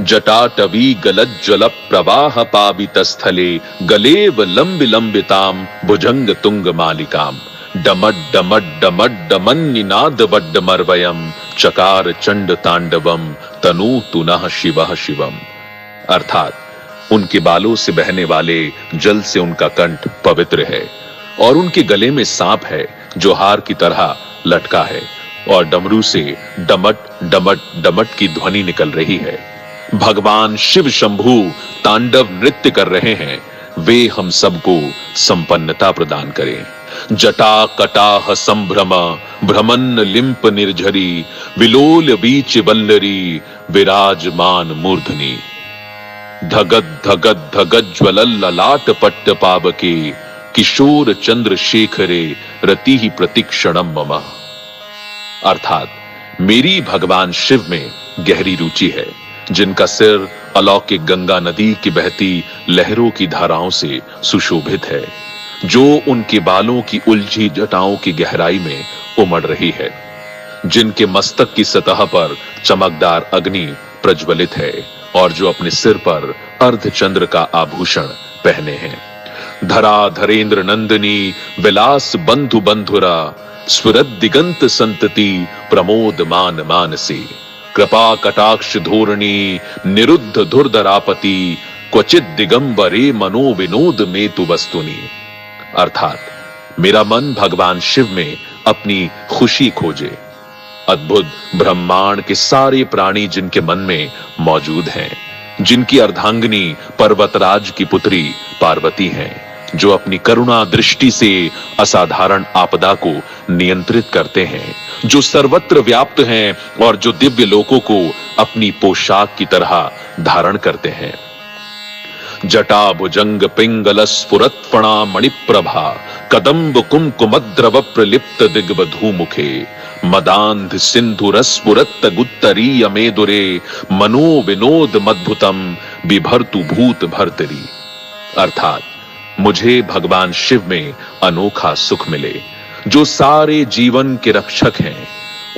जटाटवी गलज्जल प्रवाह पावित स्थले गलेव लंबिताम भुजंग तुंग मालिकाम डमड डमड डमड डमन्निनाद वड्डमर्वयम चकार चंड तांडवम तनु तुनः शिवः शिवम। अर्थात उनके बालों से बहने वाले जल से उनका कंठ पवित्र है और उनके गले में सांप है जो हार की तरह लटका है और डमरू से डमट डमट डमट की ध्वनि निकल रही है। भगवान शिव शंभु तांडव नृत्य कर रहे हैं, वे हम सबको संपन्नता प्रदान करें। जटा कटाह संभ्रम भ्रमन्न लिंप निर्झरी विलोल बीच वल्लरी विराजमान मूर्धनि धगद धगद धगद ज्वलल ललाट पट्ट पावके किशोर चंद्रशेखरे रति ही प्रतिक्षणम मम। अर्थात मेरी भगवान शिव में गहरी रुचि है, जिनका सिर अलौकिक गंगा नदी की बहती लहरों की धाराओं से सुशोभित है, जो उनके बालों की उलझी जटाओं की गहराई में उमड़ रही है, जिनके मस्तक की सतह पर चमकदार अग्नि प्रज्वलित है और जो अपने सिर पर अर्धचंद्र का आभूषण पहने हैं। धरा धरेंद्र नंदिनी विलास बंधु बंधुरा स्फुरद दिगंत संतति प्रमोद मान मानसी कृपा कटाक्ष धोरणी निरुद्ध धुरधरापति क्वचित दिगंबरे मनो विनोद में तु वस्तुनि। अर्थात मेरा मन भगवान शिव में अपनी खुशी खोजे। अद्भुत ब्रह्मांड के सारे प्राणी जिनके मन में मौजूद हैं, जिनकी अर्धांगिनी पर्वतराज की पुत्री पार्वती हैं, जो अपनी करुणा दृष्टि से असाधारण आपदा को नियंत्रित करते हैं, जो सर्वत्र व्याप्त हैं और जो दिव्य लोकों को अपनी पोशाक की तरह धारण करते हैं। जटा भुजंग पिंगल स्फुरत फणा मणिप्रभा कदम्ब कुमकुमद्रव प्रलिप्त दिग्वधू मुखे मदांध सिंधु रस्फुरत गुत्तरीय मेदुरे मनो विनोद मद्भुतम बिभर्तु भूत भर्तरी। अर्थात मुझे भगवान शिव में अनोखा सुख मिले, जो सारे जीवन के रक्षक हैं।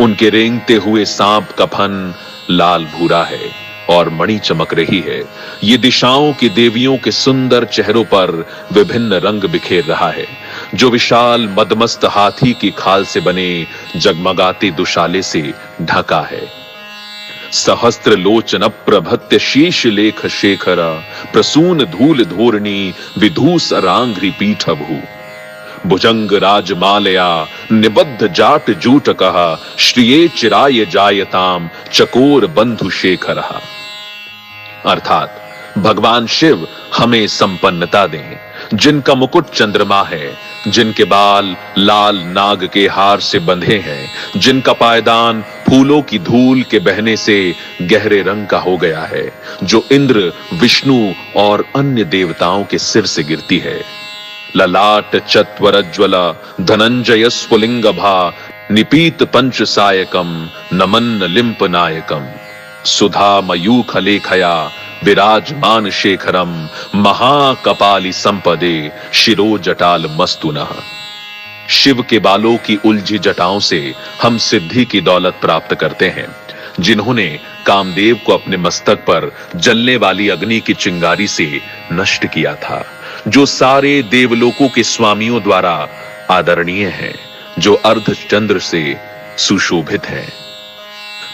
उनके रेंगते हुए सांप का फन लाल भूरा है और मणि चमक रही है। ये दिशाओं की देवियों के सुंदर चेहरों पर विभिन्न रंग बिखेर रहा है, जो विशाल मदमस्त हाथी की खाल से बने जगमगाते दुशाले से ढका है। सहस्त्र लोचन प्रभत्य शीश लेख शेखर प्रसून धूल धोरणी विधूस रांघ्रि पीठ भू भुजंग राजमालया निबद्ध जाट जूट कहा श्रिये चिराय जायताम चकोर बंधु शेखर। अर्थात भगवान शिव हमें संपन्नता दें, जिनका मुकुट चंद्रमा है, जिनके बाल लाल नाग के हार से बंधे हैं, जिनका पायदान फूलों की धूल के बहने से गहरे रंग का हो गया है, जो इंद्र विष्णु और अन्य देवताओं के सिर से गिरती है। ललाट चत्वरज्वल धनंजय स्फुलिंग भा निपीत पंच सायकम नमन लिंप नायकम सुधा मयूख लेखया विराजमान शेखरम महाकपाली संपदे शिरो जटाल मस्तुनः। शिव के बालों की उलझी जटाओं से हम सिद्धि की दौलत प्राप्त करते हैं, जिन्होंने कामदेव को अपने मस्तक पर जलने वाली अग्नि की चिंगारी से नष्ट किया था, जो सारे देवलोकों के स्वामियों द्वारा आदरणीय हैं, जो अर्धचंद्र से सुशोभित हैं।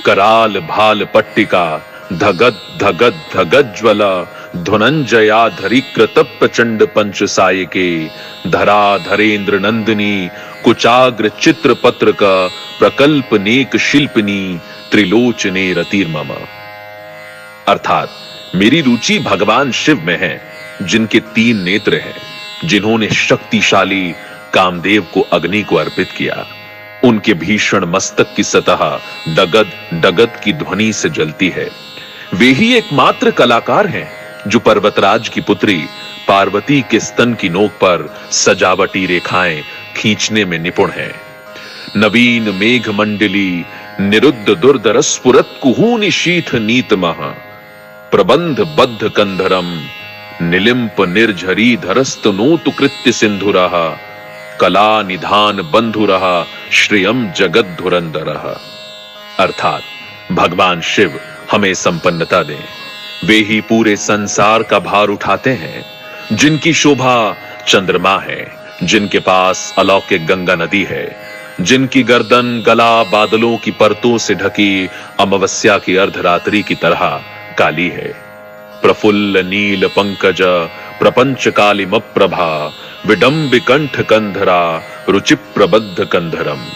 कराल भाल पट्टिका धगद धगद धगद ज्वला धुनंजया धरिकृत प्रचंड पंच सायके धरा धरेंद्र नंदिनी कुचाग्र चित्र पत्र का प्रकल्प नेक शिल्पनी त्रिलोचने रतिर्मम। अर्थात मेरी रुचि भगवान शिव में है, जिनके 3 नेत्र हैं, जिन्होंने शक्तिशाली कामदेव को अग्नि को अर्पित किया। उनके भीषण मस्तक की सतह डगद डगद की ध्वनि से जलती है। वे ही एकमात्र कलाकार हैं जो पर्वतराज की पुत्री पार्वती के स्तन की नोक पर सजावटी रेखाएं खींचने में निपुण हैं। नवीन मेघ मंडली निरुद्ध दुर्धर स्फुरत कुहूनि शीठ नीतमः प्रबंध बद्ध कंधरम निलिंप निर्झरी धरस्त नोतु कृत्य सिंधुरः कला निधान बंधुरः श्रियम जगत धुरंधरः। अर्थात भगवान शिव हमें संपन्नता दें, वे ही पूरे संसार का भार उठाते हैं, जिनकी शोभा चंद्रमा है, जिनके पास अलौकिक गंगा नदी है, जिनकी गर्दन गला बादलों की परतों से ढकी अमावस्या की अर्धरात्रि की तरह काली है। प्रफुल्ल नील पंकज प्रपंच कालिम प्रभा विडंबि कंठ कंधरा रुचि प्रबद्ध कंधरम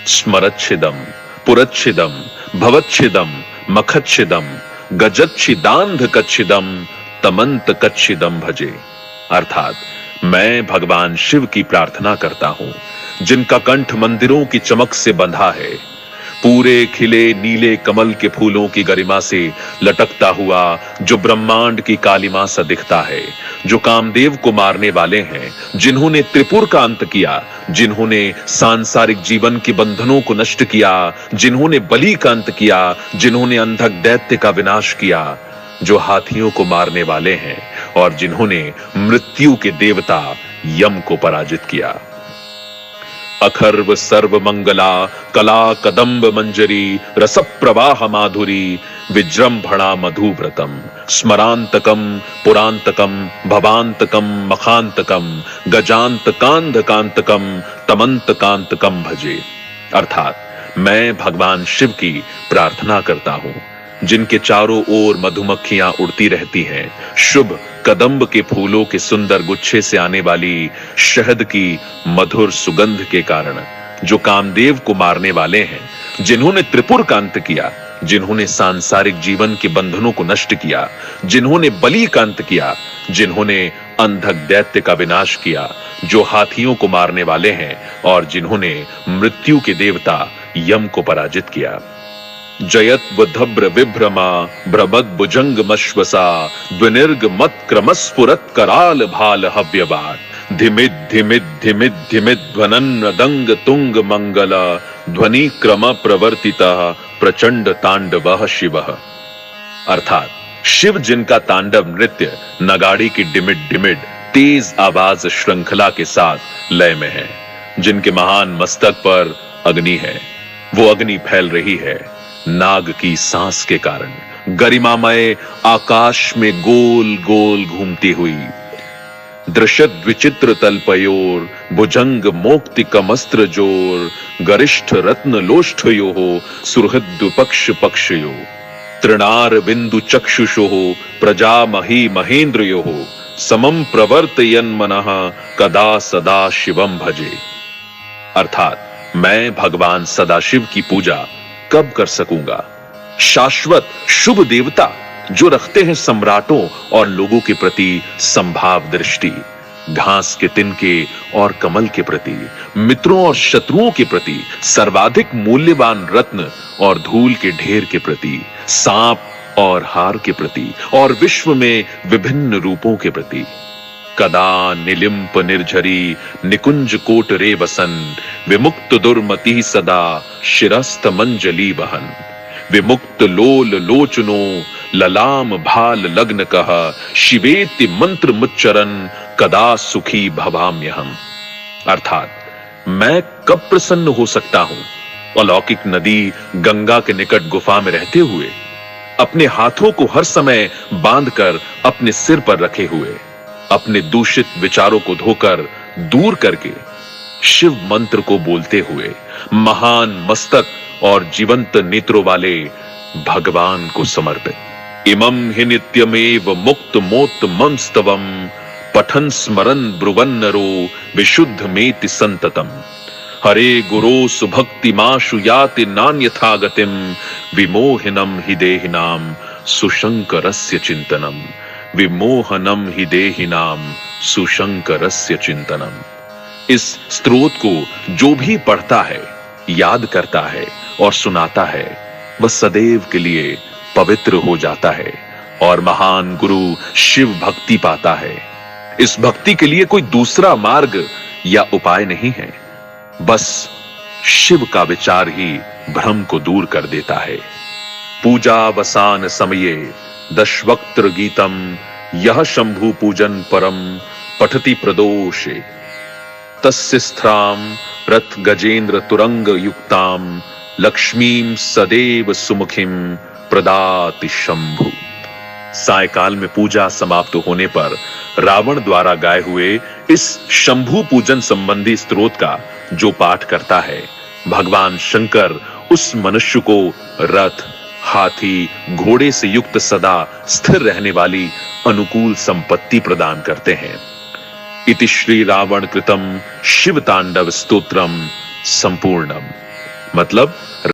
स्मरच्छिदम पुरच्छिदम भवच्छिदम मखच्छिदम गजच्छिदांध कच्छिदम तमंत कच्छिदम भजे। अर्थात मैं भगवान शिव की प्रार्थना करता हूं, जिनका कंठ मंदिरों की चमक से बंधा है, पूरे खिले नीले कमल के फूलों की गरिमा से लटकता हुआ, जो ब्रह्मांड की कालिमा सा दिखता है, जो कामदेव को मारने वाले हैं, जिन्होंने त्रिपुर का अंत किया, जिन्होंने सांसारिक जीवन के बंधनों को नष्ट किया, जिन्होंने बलि का अंत किया, जिन्होंने अंधक दैत्य का विनाश किया, जो हाथियों को मारने वाले हैं और जिन्होंने मृत्यु के देवता यम को पराजित किया। अखर्व सर्व मंगला कला कदम्ब मंजरी रस प्रवाह माधुरी विजृंभणा मधुव्रतम स्मरांतकम पुरांतकम भवांतकम मखांतकम गजांतकांधकांतकम तमंतकांतकम भजे। अर्थात मैं भगवान शिव की प्रार्थना करता हूं, जिनके चारों ओर मधुमक्खियां उड़ती रहती हैं, शुभ कदम्ब के फूलों के सुंदर गुच्छे से आने वाली शहद की मधुर सुगंध के कारण, जो कामदेव को मारने वाले हैं, जिन्होंने त्रिपुर का अंत किया, जिन्होंने सांसारिक जीवन के बंधनों को नष्ट किया, जिन्होंने बलि का अंत किया, जिन्होंने अंधक दैत्य का विनाश किया, जो हाथियों को मारने वाले हैं और जिन्होंने मृत्यु के देवता यम को पराजित किया। जयत वधब्र विभ्रमा भ्रमद भुजंग मश्वसा द्विनिर्ग मत क्रमस्फुरत कराल भाल हव्यवाट धिमिद धिमिद धिमिद धिमिद ध्वनन दंग तुंग मंगल ध्वनि क्रम प्रवर्तिता प्रचंड तांडवः शिवः। अर्थात शिव जिनका तांडव नृत्य नगाड़ी की डिमिड डिमिड तेज आवाज श्रृंखला के साथ लय में है, जिनके महान मस्तक पर अग्नि है, वो अग्नि फैल रही है नाग की सांस के कारण, गरिमामय आकाश में गोल गोल घूमती हुई। दृश्यत विचित्र तलपयोर भुजंग मोक्तिकमस्त्र जोर गरिष्ठ रत्न लोष्ठयो सुहृद पक्ष पक्षयो तृणार बिंदु चक्षुषो प्रजा मही महेन्द्रयो समम प्रवर्तयन मनः कदा सदा शिवम भजे। अर्थात मैं भगवान सदाशिव की पूजा कब कर सकूंगा? शाश्वत शुभ देवता जो रखते हैं सम्राटों और लोगों के प्रति संभाव दृष्टि, घास के तिनके और कमल के प्रति, मित्रों और शत्रुओं के प्रति, सर्वाधिक मूल्यवान रत्न और धूल के ढेर के प्रति, सांप और हार के प्रति और विश्व में विभिन्न रूपों के प्रति। कदा निलिंप निर्झरी निकुंज कोट रे वसन विमुक्त दुर्मति सदा शिरस्त मंजली वहन विमुक्त लोल लोचनो ललाम भाल लग्न कह शिवेति मंत्र मुच्चरन कदा सुखी भवाम्यहम। अर्थात मैं कब प्रसन्न हो सकता हूं? अलौकिक नदी गंगा के निकट गुफा में रहते हुए, अपने हाथों को हर समय बांधकर अपने सिर पर रखे हुए, अपने दूषित विचारों को धोकर दूर करके, शिव मंत्र को बोलते हुए, महान मस्तक और जीवंत नेत्रों वाले भगवान को समर्पित। इमं हि नित्यमेव मुक्त मोत मंस्तवम पठन स्मरन ब्रुवन नरो विशुद्ध मेति संततम हरे गुरो सुभक्ति माशु याति नान्यथा गतिम विमोहिनम हि देहिनाम सुशंकरस्य चिंतनम विमोहनम हि देहिनाम सुशंकरस्य चिंतनम। इस स्तोत्र को जो भी पढ़ता है, याद करता है और सुनाता है, वह सदैव के लिए पवित्र हो जाता है और महान गुरु शिव भक्ति पाता है। इस भक्ति के लिए कोई दूसरा मार्ग या उपाय नहीं है, बस शिव का विचार ही भ्रम को दूर कर देता है। पूजावसान समये दशवक्त्र गीतम यह शंभु पूजन परम पठति प्रदोषे तस्य स्त्राम रथ गजेंद्र तुरंग युक्ताम लक्ष्मीम सदैव सुमुखिम प्रदाति शंभु। सायकाल में पूजा समाप्त होने पर रावण द्वारा गाए हुए इस शंभु पूजन संबंधी स्तोत्र का जो पाठ करता है, भगवान शंकर उस मनुष्य को रथ, हाथी, घोड़े से युक्त सदा स्थिर रहने वाली अनुकूल संपत्ति प्रदान करते हैं। इति श्री रावण कृतम शिव तांडव स्तोत्रम संपूर्णम। मतलब